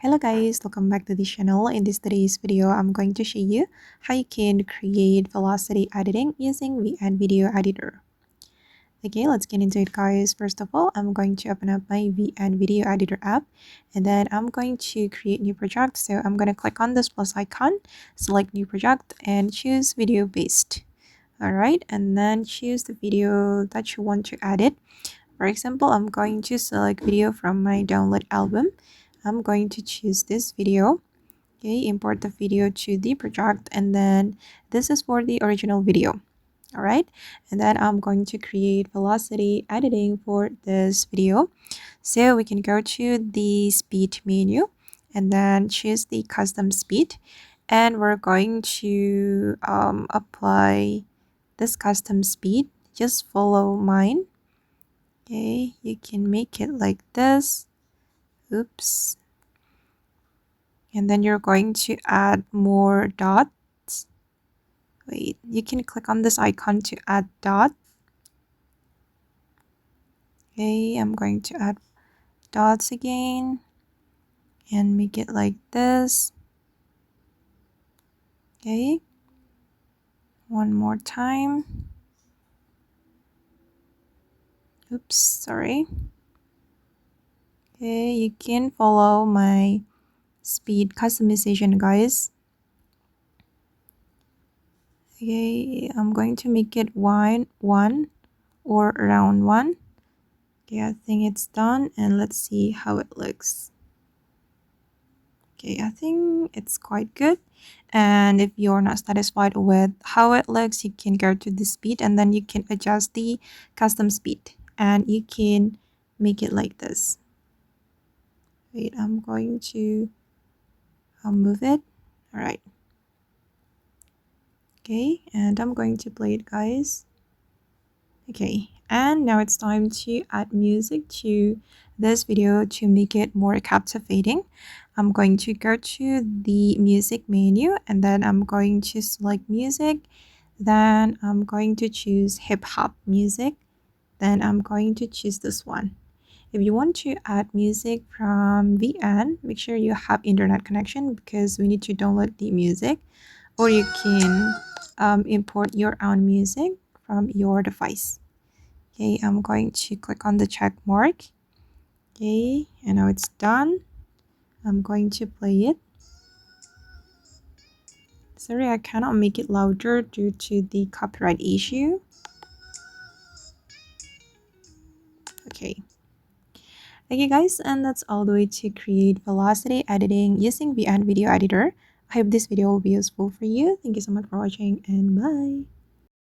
Hello guys, welcome back to the channel. In today's video, I'm going to show you how you can create velocity editing using VN Video Editor. Okay, let's get into it guys. First of all, I'm going to open up my VN Video Editor app and then I'm going to create new project. So I'm going to click on this plus icon, select new project and choose video based. Alright, and then choose the video that you want to edit. For example, I'm going to select video from my download album. I'm going to choose this video. Okay, import the video to the project and then this is for the original video. All right, and then I'm going to create velocity editing for this video. So we can go to the speed menu and then choose the custom speed and we're going to apply this custom speed. Just follow mine. Okay, you can make it like this. Oops. And then you're going to add more dots. Wait, you can click on this icon to add dot. Okay, I'm going to add dots again and make it like this. Okay, one more time. Oops, sorry. Okay, you can follow my speed customization guys. Okay, I'm going to make it one or around 1. Okay, I think it's done and let's see how it looks. Okay, I think it's quite good. And if you're not satisfied with how it looks, you can go to the speed and then you can adjust the custom speed and you can make it like this. Wait, I'm going to move it. All right. Okay, and I'm going to play it guys. Okay, and now it's time to add music to this video to make it more captivating. I'm going to go to the music menu and then I'm going to select music. Then I'm going to choose hip hop music. Then I'm going to choose this one. If you want to add music from VN, make sure you have internet connection because we need to download the music, or you can import your own music from your device. Okay, I'm going to click on the check mark. Okay, and now it's done. I'm going to play it. Sorry, I cannot make it louder due to the copyright issue. Okay. Okay guys, and that's all the way to create velocity editing using VN Video Editor. I hope this video will be useful for you. Thank you so much for watching and bye.